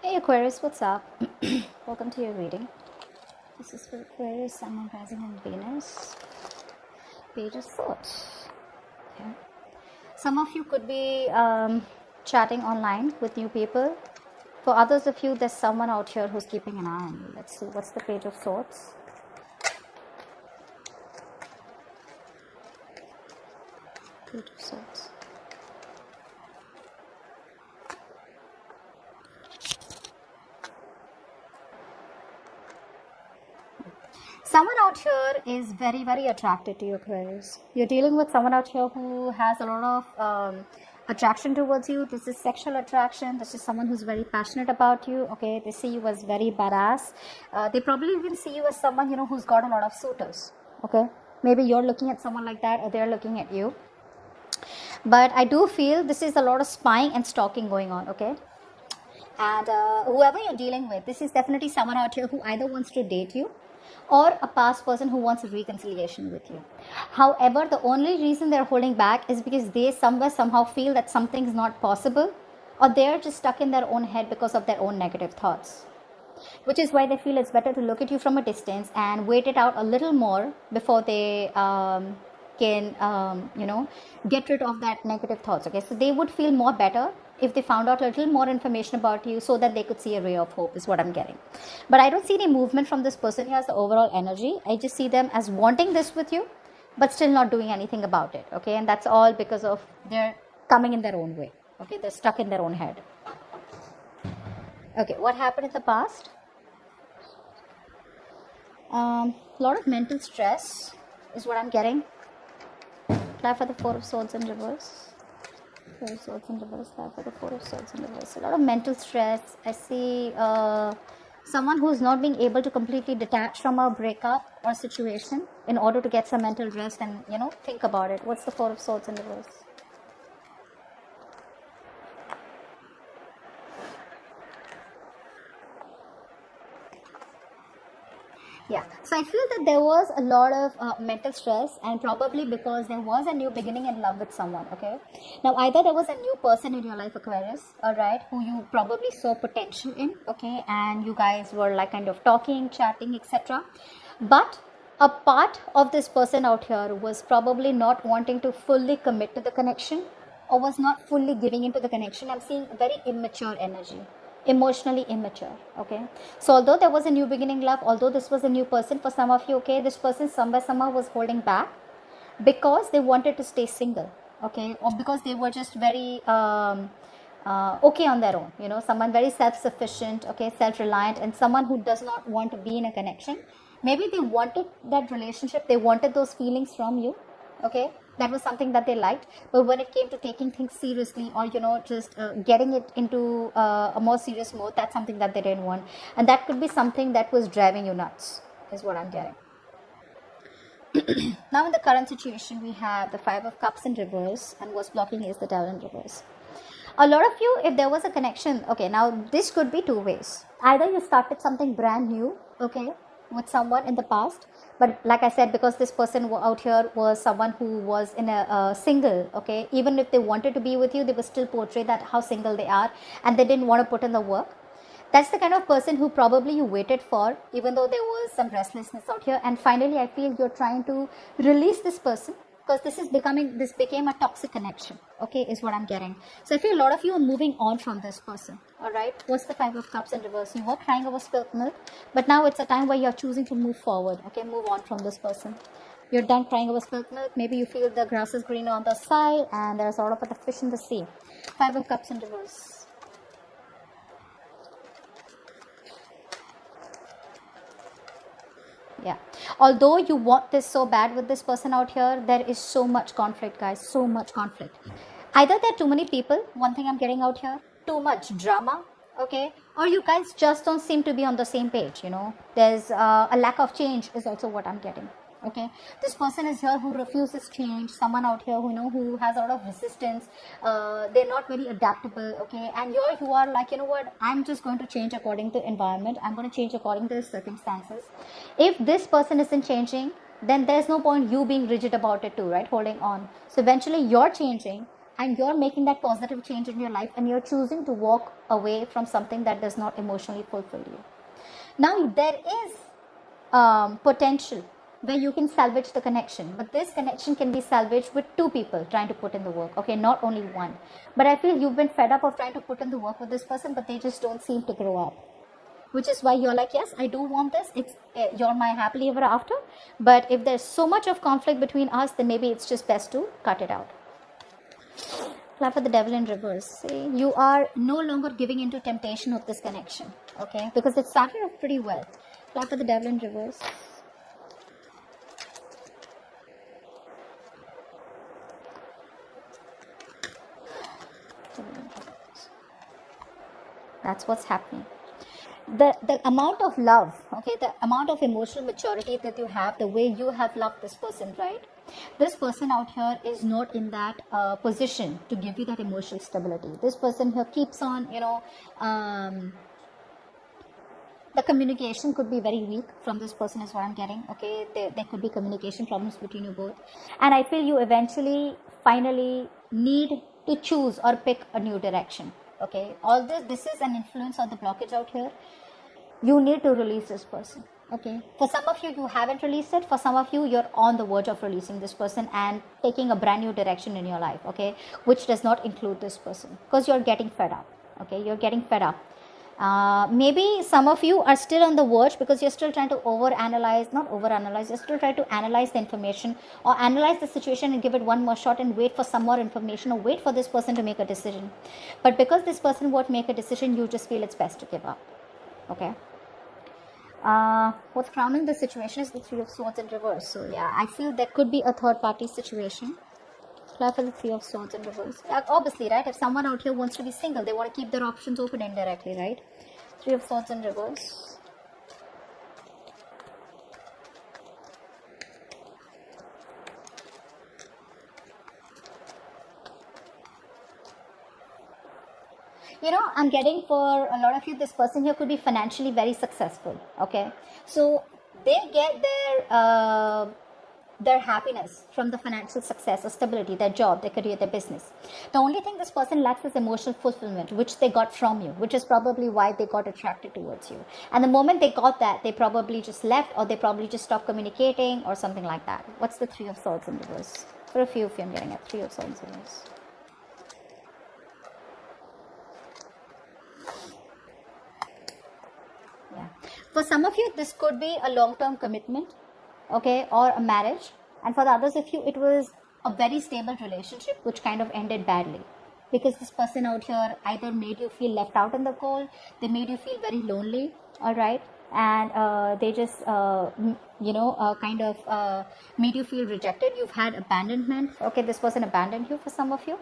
Hey Aquarius, what's up? Welcome to your reading. This is for Aquarius, Sun, Moon, Rising, and Venus. Page of Thought. Okay. Some of you could be chatting online with new people. For others of you, there's someone out here who's keeping an eye on you. Let's see, what's the Page of Swords? Page of Swords. Someone out here is very, very attracted to you, Aquarius. You're dealing with someone out here who has a lot of attraction towards you. This is sexual attraction. This is someone who's very passionate about you. Okay, they see you as very badass. They probably even see you as someone, who's got a lot of suitors. Okay, maybe you're looking at someone like that, or they're looking at you. But I do feel this is a lot of spying and stalking going on. Okay. And whoever you're dealing with, this is definitely someone out here who either wants to date you or a past person who wants a reconciliation with you. However, the only reason they're holding back is because they somehow feel that something's not possible, or they're just stuck in their own head because of their own negative thoughts. Which is why they feel it's better to look at you from a distance and wait it out a little more before they can get rid of that negative thoughts. Okay, so they would feel more better if they found out a little more information about you, so that they could see a ray of hope, is what I'm getting. But I don't see any movement from this person who has the overall energy. I just see them as wanting this with you, but still not doing anything about it. Okay, and that's all because of they're coming in their own way. Okay, they're stuck in their own head. Okay, what happened in the past? A lot of mental stress is what I'm getting. Apply for the Four of Swords in reverse. Four of Swords in reverse. Apply for the Four of Swords in reverse. A lot of mental stress. I see someone who's not being able to completely detach from a breakup or situation in order to get some mental rest and think about it. What's the Four of Swords in reverse? Yeah, so I feel that there was a lot of mental stress, and probably because there was a new beginning in love with someone. Okay, now either there was a new person in your life, Aquarius, all right, who you probably saw potential in, okay, and you guys were like kind of talking, chatting, etc. But a part of this person out here was probably not wanting to fully commit to the connection, or was not fully giving into the connection. I'm seeing a very immature energy, emotionally immature. Okay, so although there was a new beginning love, although this was a new person for some of you, okay, this person somehow was holding back because they wanted to stay single. Okay, or because they were just very okay on their own, someone very self-sufficient, okay, self-reliant, and someone who does not want to be in a connection. Maybe they wanted that relationship, they wanted those feelings from you. Okay, that was something that they liked, but when it came to taking things seriously, or just getting it into a more serious mode, that's something that they didn't want, and that could be something that was driving you nuts, is what I'm getting. Now in the current situation, we have the Five of Cups in reverse, and what's blocking is the Devil in reverse. A lot of you, if there was a connection, okay, now this could be two ways. Either you started something brand new, okay, with someone in the past, but like I said, because this person out here was someone who was in a single, okay, even if they wanted to be with you, they would still portray that how single they are, and they didn't want to put in the work. That's the kind of person who probably you waited for, even though there was some restlessness out here, and finally I feel you're trying to release this person, because this became a toxic connection, okay, is what I'm getting. So I feel a lot of you are moving on from this person. All right, what's the Five of Cups in reverse? You were crying over spilt milk, but now it's a time where you're choosing to move forward. Okay, move on from this person. You're done crying over spilt milk. Maybe you feel the grass is greener on the side, and there's sort of a fish in the sea. Five of Cups in reverse. Yeah, although you want this so bad with this person out here, there is so much conflict, guys, so much conflict. Either there are too many people, one thing I'm getting out here, too much drama, okay, or you guys just don't seem to be on the same page. There's a lack of change is also what I'm getting. Okay, this person is here who refuses change, someone out here who has a lot of resistance, they're not very adaptable. Okay, and you are like, what, I'm just going to change according to environment, I'm going to change according to the circumstances. If this person isn't changing, then there's no point you being rigid about it too, right, holding on. So eventually you're changing, and you're making that positive change in your life, and you're choosing to walk away from something that does not emotionally fulfill you. Now there is potential where you can salvage the connection, but this connection can be salvaged with two people trying to put in the work, okay, not only one. But I feel you've been fed up of trying to put in the work with this person, but they just don't seem to grow up, which is why you're like, yes, I do want this, it's you're my happily ever after, but if there's so much of conflict between us, then maybe it's just best to cut it out. Clap for the devil in reverse. See, you are no longer giving into temptation of this connection, okay, because it started off pretty well. Clap for the devil in reverse. That's what's happening. The amount of love, okay, the amount of emotional maturity that you have, the way you have loved this person, right? This person out here is not in that position to give you that emotional stability. This person here keeps on, the communication could be very weak from this person is what I'm getting, okay? There could be communication problems between you both. And I feel you eventually, finally need to choose or pick a new direction, okay? All this is an influence of the blockage out here. You need to release this person, okay? For some of you, you haven't released it. For some of you, you're on the verge of releasing this person and taking a brand new direction in your life, okay? Which does not include this person, because you're getting fed up, okay? You're getting fed up. Maybe some of you are still on the verge because you're still trying to you're still trying to analyze the information or analyze the situation and give it one more shot and wait for some more information or wait for this person to make a decision. But because this person won't make a decision, you just feel it's best to give up, okay? What's crowning the situation is the Three of Swords in reverse. So yeah, I feel there could be a third party situation. Clap for the Three of Swords in reverse. Obviously, right? If someone out here wants to be single, they want to keep their options open indirectly, right? Three of Swords in reverse. I'm getting for a lot of you, this person here could be financially very successful, okay? So they get their happiness from the financial success or stability, their job, their career, their business. The only thing this person lacks is emotional fulfillment, which they got from you, which is probably why they got attracted towards you. And the moment they got that, they probably just left, or they probably just stopped communicating or something like that. What's the Three of Swords in reverse? For a few of you, I'm getting a Three of Swords in reverse. Yeah. For some of you, this could be a long-term commitment, okay, or a marriage. And for the others of you, it was a very stable relationship which kind of ended badly, because this person out here either made you feel left out in the cold, they made you feel very lonely, all right, and they just kind of made you feel rejected. You've had abandonment, okay, this person abandoned you for some of you.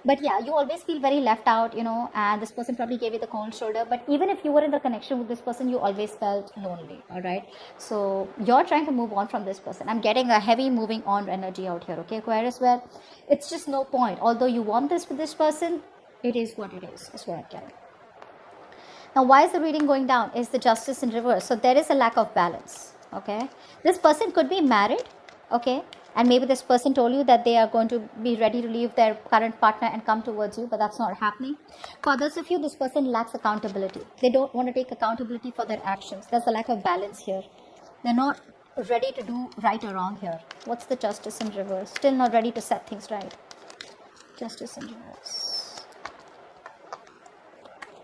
But yeah, you always feel very left out, and this person probably gave you the cold shoulder. But even if you were in the connection with this person, you always felt lonely, all right? So you're trying to move on from this person. I'm getting a heavy moving on energy out here, okay, Aquarius, where it's just no point. Although you want this with this person, it is what it is what I'm getting. Now, why is the reading going down? Is the Justice in reverse. So there is a lack of balance, okay? This person could be married, okay? And maybe this person told you that they are going to be ready to leave their current partner and come towards you, but that's not happening. For others of you, this person lacks accountability. They don't want to take accountability for their actions. There's a lack of balance here. They're not ready to do right or wrong here. What's the Justice in reverse? Still not ready to set things right. Justice in reverse.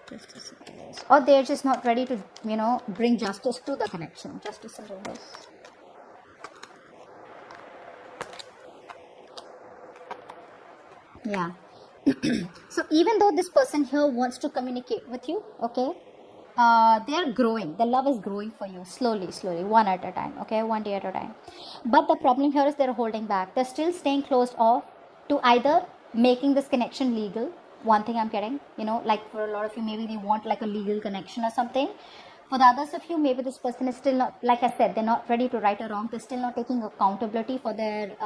Justice in reverse. Or they're just not ready to, bring justice to the connection. Justice in reverse. Yeah. So even though this person here wants to communicate with you, okay, they're growing. The love is growing for you slowly, one at a time, okay, one day at a time. But the problem here is they're holding back. They're still staying closed off to either making this connection legal. One thing I'm getting, like for a lot of you, maybe they want like a legal connection or something. For the others of you, maybe this person is still not, like I said, they're not ready to right or wrong. They're still not taking accountability for their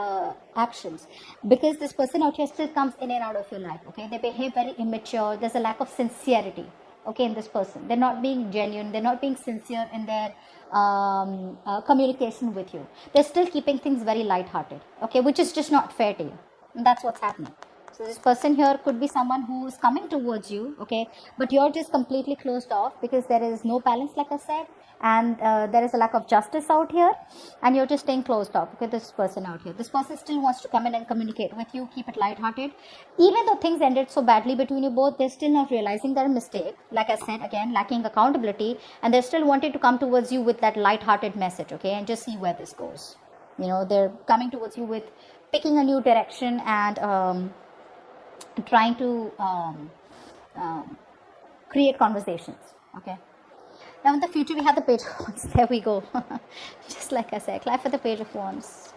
actions. Because this person out here still comes in and out of your life, okay? They behave very immature. There's a lack of sincerity, okay, in this person. They're not being genuine. They're not being sincere in their communication with you. They're still keeping things very lighthearted, okay, which is just not fair to you. And that's what's happening. So this person here could be someone who is coming towards you, okay, but you're just completely closed off because there is no balance, like I said, and there is a lack of justice out here, and you're just staying closed off. Okay, this person out here, this person still wants to come in and communicate with you. Keep it lighthearted. Even though things ended so badly between you both, they're still not realizing their mistake. Like I said, again, lacking accountability, and they're still wanting to come towards you with that lighthearted message, okay, and just see where this goes. You know, they're coming towards you with picking a new direction and trying to create conversations. Okay, now in the future we have the Page of Wands. There we go. Just like I said, clap for the Page of Wands.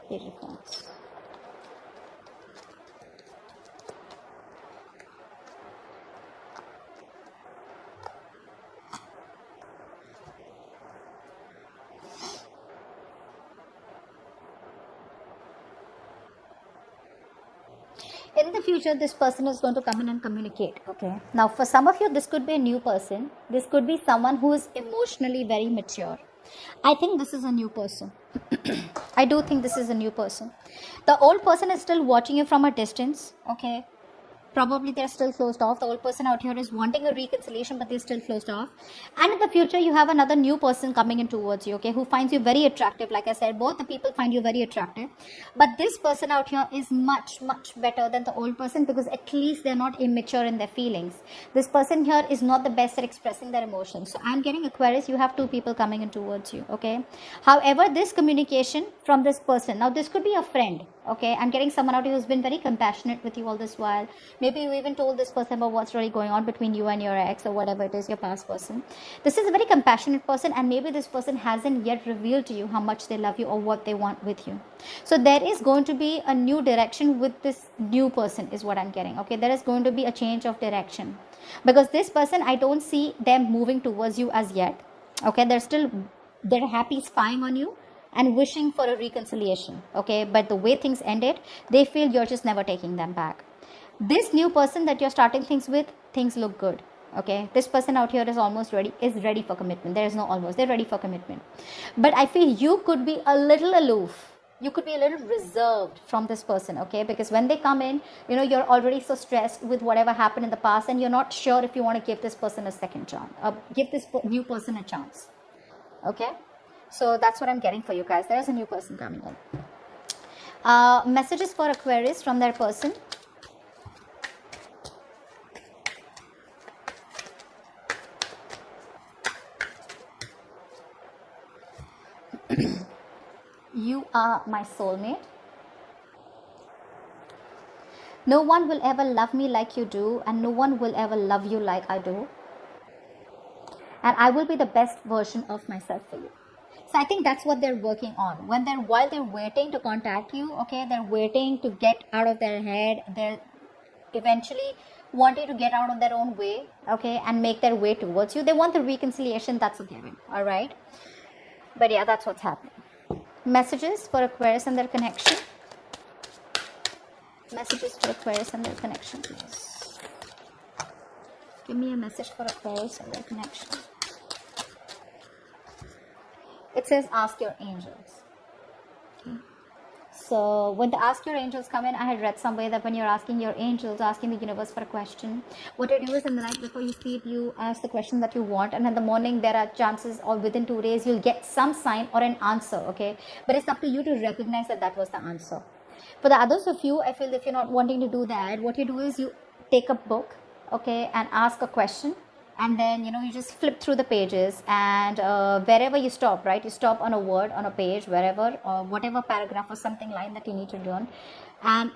Page of Wands. In the future, this person is going to come in and communicate. Okay, now for some of you, this could be a new person. This could be someone who is emotionally very mature. I think this is a new person. I do think this is a new person. The old person is still watching you from a distance. Okay, probably they're still closed off. The old person out here is wanting a reconciliation, but they're still closed off. And in the future, you have another new person coming in towards you, okay, who finds you very attractive. Like I said, both the people find you very attractive. But this person out here is much, much better than the old person, because at least they're not immature in their feelings. This person here is not the best at expressing their emotions. So I'm getting, Aquarius, you have two people coming in towards you, okay. However, this communication from this person, now this could be a friend, okay. I'm getting someone out here who's been very compassionate with you all this while. Maybe you even told this person about what's really going on between you and your ex, or whatever it is, your past person. This is a very compassionate person, and maybe this person hasn't yet revealed to you how much they love you or what they want with you. So there is going to be a new direction with this new person, is what I'm getting. Okay, there is going to be a change of direction, because this person, I don't see them moving towards you as yet. Okay, they're happy spying on you and wishing for a reconciliation. Okay, but the way things ended, they feel you're just never taking them back. This new person that you're starting things with, things look good. Okay, this person out here is almost ready, is ready for commitment. There is no almost, they're ready for commitment. But I feel you could be a little aloof. You could be a little reserved from this person, okay, because when they come in, you know, you're already so stressed with whatever happened in the past, and you're not sure if you want to give this person a second chance, give this new person a chance. Okay, so that's what I'm getting for you guys. There's a new person coming in. Messages for Aquarius from their person. You are my soulmate. No one will ever love me like you do, and no one will ever love you like I do. And I will be the best version of myself for you. So I think that's what they're working on. While they're waiting to contact you, okay, they're waiting to get out of their head. They're eventually wanting to get out of their own way, okay, and make their way towards you. They want the reconciliation, that's a given, all right? But yeah, that's what's happening. Messages for Aquarius and their connection. Messages for Aquarius and their connection, please. Give me a message for Aquarius and their connection. It says ask your angels. Okay. So when the ask your angels come in, I had read somewhere that when you're asking your angels, asking the universe for a question, what you do is in the night before you sleep, you ask the question that you want, and in the morning there are chances, or within 2 days, you'll get some sign or an answer, okay? But it's up to you to recognize that that was the answer. For the others of you, I feel if you're not wanting to do that, what you do is you take a book, okay, and ask a question. And then, you know, you just flip through the pages, and wherever you stop, right, you stop on a word, on a page, wherever, or whatever paragraph or something line that you need to learn, and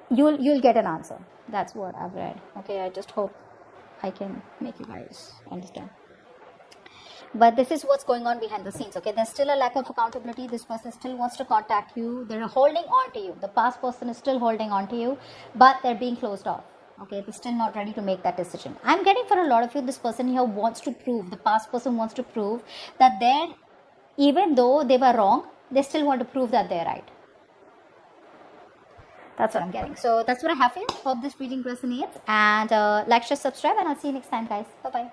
you'll get an answer. That's what I've read. Okay, I just hope I can make you guys understand. But this is what's going on behind the scenes, okay? There's still a lack of accountability. This person still wants to contact you. They're holding on to you. The past person is still holding on to you, but they're being closed off. Okay, they're still not ready to make that decision. I'm getting for a lot of you, this person here wants to prove, the past person wants to prove that even though they were wrong, they still want to prove that they're right. That's what I'm getting. So that's what I have for you. Hope this reading resonates. And like, share, subscribe, and I'll see you next time, guys. Bye-bye.